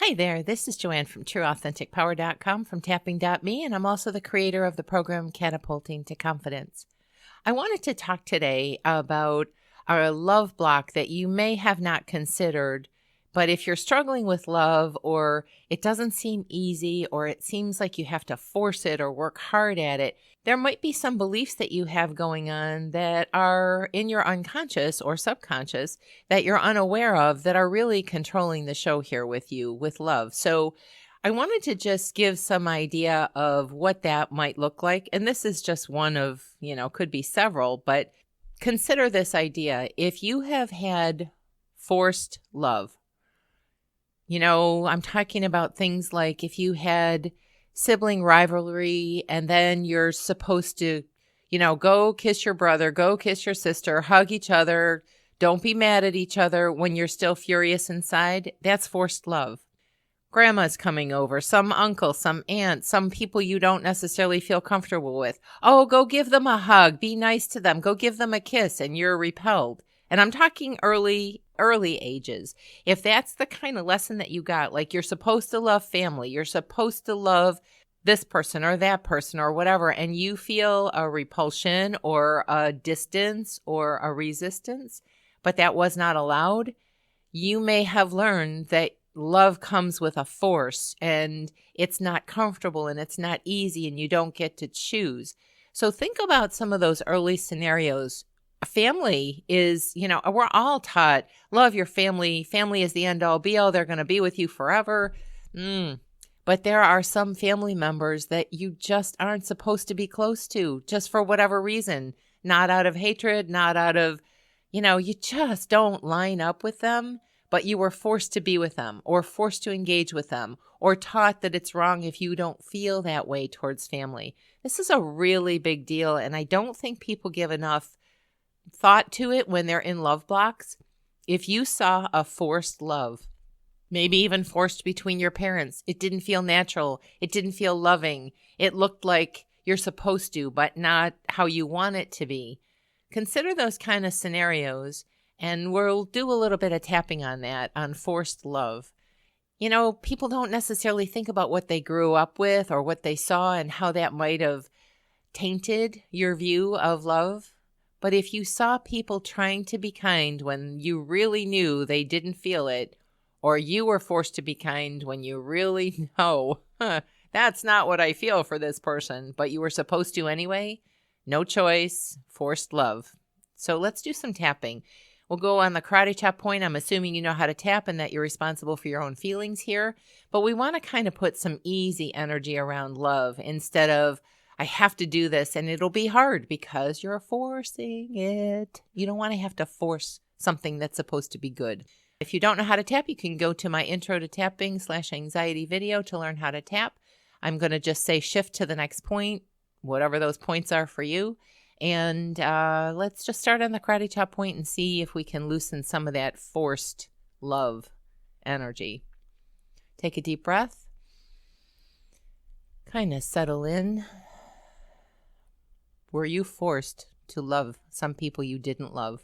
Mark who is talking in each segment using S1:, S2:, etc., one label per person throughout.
S1: Hi there, this is Joanne from TrueAuthenticPower.com from Tapping.me, and I'm also the creator of the program Catapulting to Confidence. I wanted to talk today about a love block that you may have not considered, but if you're struggling with love or it doesn't seem easy or it seems like you have to force it or work hard at it, there might be some beliefs that you have going on that are in your unconscious or subconscious that you're unaware of that are really controlling the show here with you with love. So I wanted to just give some idea of what that might look like. And this is just one of, could be several, but consider this idea. If you have had forced love, I'm talking about things like if you had sibling rivalry and then you're supposed to, go kiss your brother, go kiss your sister, hug each other, don't be mad at each other when you're still furious inside. That's forced love. Grandma's coming over, some uncle, some aunt, some people you don't necessarily feel comfortable with. Oh, go give them a hug. Be nice to them. Go give them a kiss, and you're repelled. And I'm talking early ages. If that's the kind of lesson that you got, like you're supposed to love family, you're supposed to love this person or that person or whatever, and you feel a repulsion or a distance or a resistance, but that was not allowed, you may have learned that love comes with a force and it's not comfortable and it's not easy and you don't get to choose. So think about some of those early scenarios. Family is, we're all taught, love your family. Family is the end all be all. They're going to be with you forever. But there are some family members that you just aren't supposed to be close to just for whatever reason, not out of hatred, not out of, you just don't line up with them. But you were forced to be with them or forced to engage with them or taught that it's wrong if you don't feel that way towards family. This is a really big deal, and I don't think people give enough thought to it when they're in love blocks. If you saw a forced love, maybe even forced between your parents, it didn't feel natural, it didn't feel loving, it looked like you're supposed to, but not how you want it to be. Consider those kind of scenarios. And we'll do a little bit of tapping on that, on forced love. People don't necessarily think about what they grew up with or what they saw and how that might have tainted your view of love. But if you saw people trying to be kind when you really knew they didn't feel it, or you were forced to be kind when you really know, that's not what I feel for this person, but you were supposed to anyway, no choice, forced love. So let's do some tapping. We'll go on the karate chop point. I'm assuming you know how to tap and that you're responsible for your own feelings here. But we want to kind of put some easy energy around love instead of, I have to do this and it'll be hard because you're forcing it. You don't want to have to force something that's supposed to be good. If you don't know how to tap, you can go to my intro to tapping /anxiety video to learn how to tap. I'm going to just say shift to the next point, whatever those points are for you. And let's just start on the karate chop point and see if we can loosen some of that forced love energy. Take a deep breath. Kind of settle in. Were you forced to love some people you didn't love?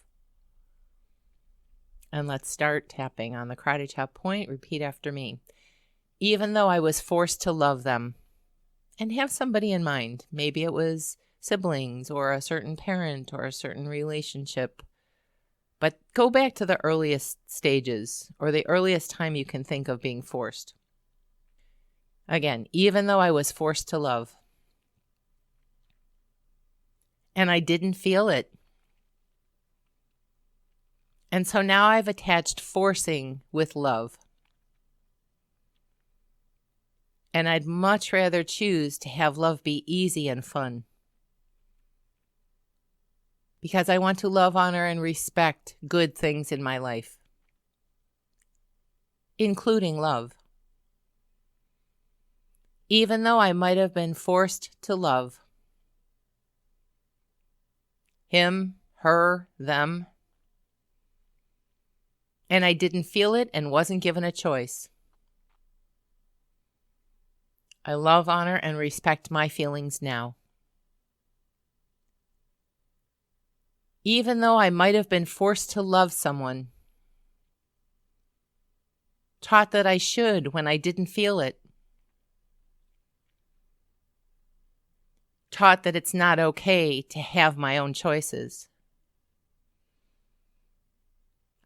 S1: And let's start tapping on the karate chop point. Repeat after me. Even though I was forced to love them, and have somebody in mind. Maybe it was siblings or a certain parent or a certain relationship. But go back to the earliest stages or the earliest time you can think of being forced. Again, even though I was forced to love and I didn't feel it. And so now I've attached forcing with love. And I'd much rather choose to have love be easy and fun. Because I want to love, honor, and respect good things in my life, including love. Even though I might have been forced to love him, her, them, and I didn't feel it and wasn't given a choice. I love, honor, and respect my feelings now. Even though I might have been forced to love someone, Taught that I should when I didn't feel it. Taught that it's not okay to have my own choices.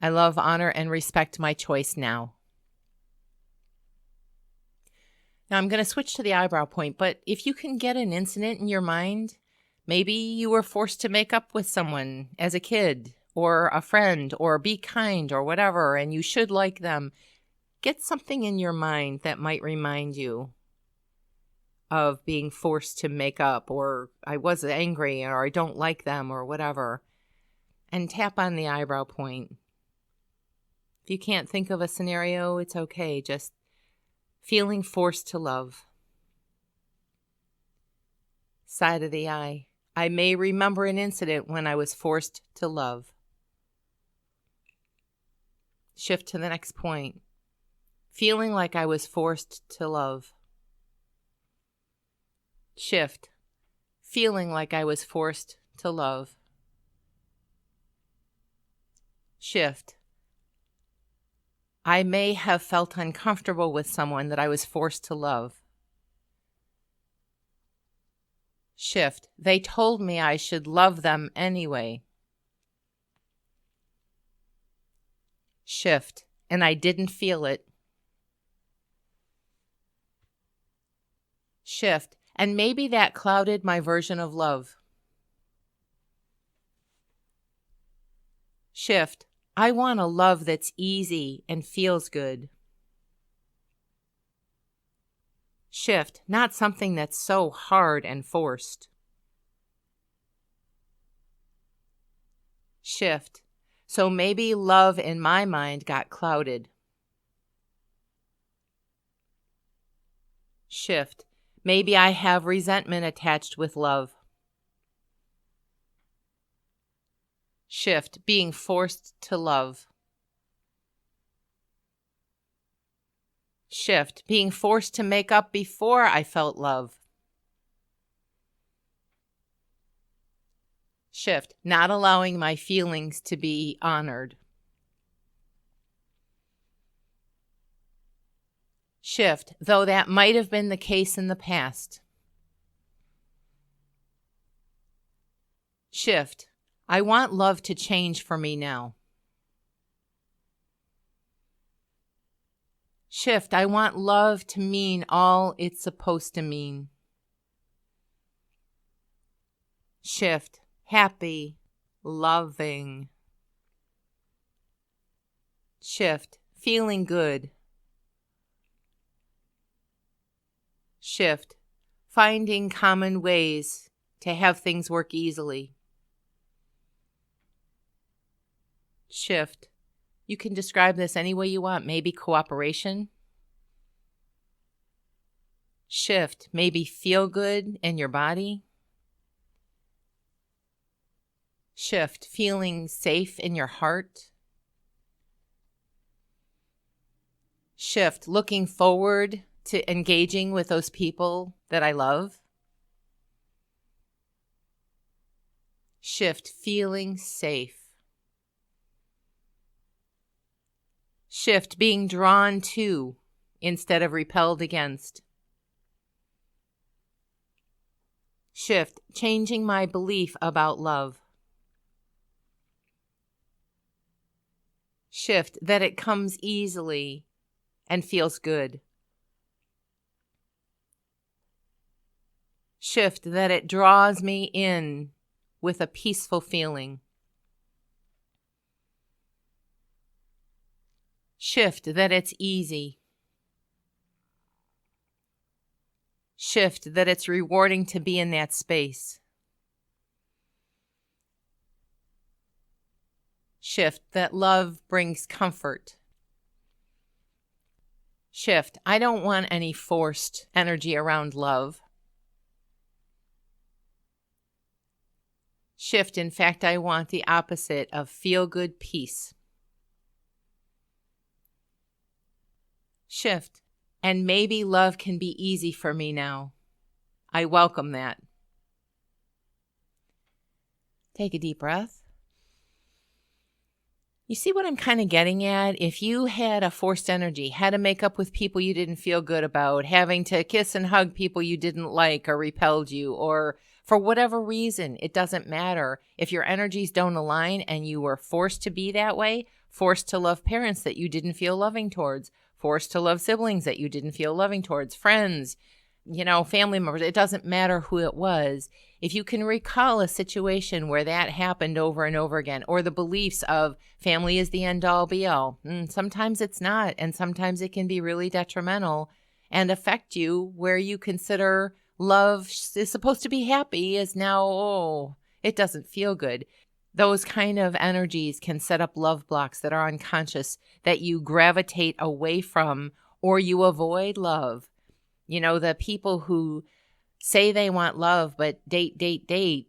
S1: I love, honor, and respect my choice now. Now I'm going to switch to the eyebrow point, but if you can get an incident in your mind, maybe you were forced to make up with someone as a kid or a friend or be kind or whatever, and you should like them. Get something in your mind that might remind you of being forced to make up, or I was angry, or I don't like them, or whatever, and tap on the eyebrow point. If you can't think of a scenario, it's okay. Just feeling forced to love. Side of the eye. I may remember an incident when I was forced to love. Shift to the next point. Feeling like I was forced to love. Shift. Feeling like I was forced to love. Shift. I may have felt uncomfortable with someone that I was forced to love. Shift. They told me I should love them anyway. Shift. And I didn't feel it. Shift. And maybe that clouded my version of love. Shift. I want a love that's easy and feels good. Shift. Not something that's so hard and forced. Shift. So maybe love in my mind got clouded. Shift. Maybe I have resentment attached with love. Shift. Being forced to love. Shift. Being forced to make up before I felt love. Shift. Not allowing my feelings to be honored. Shift. Though that might have been the case in the past. Shift. I want love to change for me now. Shift. I want love to mean all it's supposed to mean. Shift. Happy. Loving. Shift. Feeling good. Shift. Finding common ways to have things work easily. Shift. You can describe this any way you want. Maybe cooperation. Shift. Maybe feel good in your body. Shift. Feeling safe in your heart. Shift. Looking forward to engaging with those people that I love. Shift. Feeling safe. Shift. Being drawn to instead of repelled against. Shift. Changing my belief about love. Shift. That it comes easily and feels good. Shift. That it draws me in with a peaceful feeling. Shift. That it's easy. Shift. That it's rewarding to be in that space. Shift. That love brings comfort. Shift. I don't want any forced energy around love. Shift. In fact, I want the opposite of feel-good peace. Shift. And maybe love can be easy for me now. I welcome that. Take a deep breath. You see what I'm kind of getting at? If you had a forced energy, had to make up with people you didn't feel good about, having to kiss and hug people you didn't like or repelled you, or for whatever reason, it doesn't matter. If your energies don't align and you were forced to be that way, forced to love parents that you didn't feel loving towards, forced to love siblings that you didn't feel loving towards, friends, family members, it doesn't matter who it was. If you can recall a situation where that happened over and over again, or the beliefs of family is the end all be all, sometimes it's not, and sometimes it can be really detrimental and affect you where you consider love is supposed to be happy is now, oh, it doesn't feel good. Those kind of energies can set up love blocks that are unconscious that you gravitate away from or you avoid love. The people who say they want love but date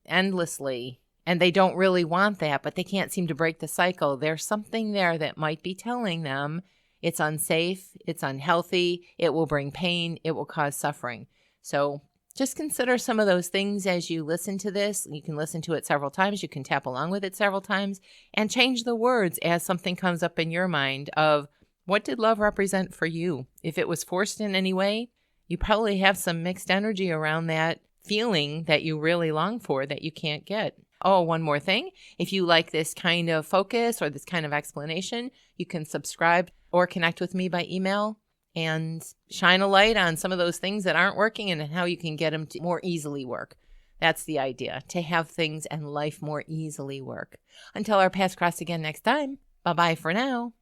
S1: endlessly, and they don't really want that, but they can't seem to break the cycle. There's something there that might be telling them it's unsafe, it's unhealthy, it will bring pain, it will cause suffering. So just consider some of those things as you listen to this. You can listen to it several times. You can tap along with it several times and change the words as something comes up in your mind of, what did love represent for you? If it was forced in any way, you probably have some mixed energy around that feeling that you really long for that you can't get. Oh, one more thing. If you like this kind of focus or this kind of explanation, you can subscribe or connect with me by email and shine a light on some of those things that aren't working and how you can get them to more easily work. That's the idea, to have things and life more easily work. Until our paths cross again next time, bye-bye for now.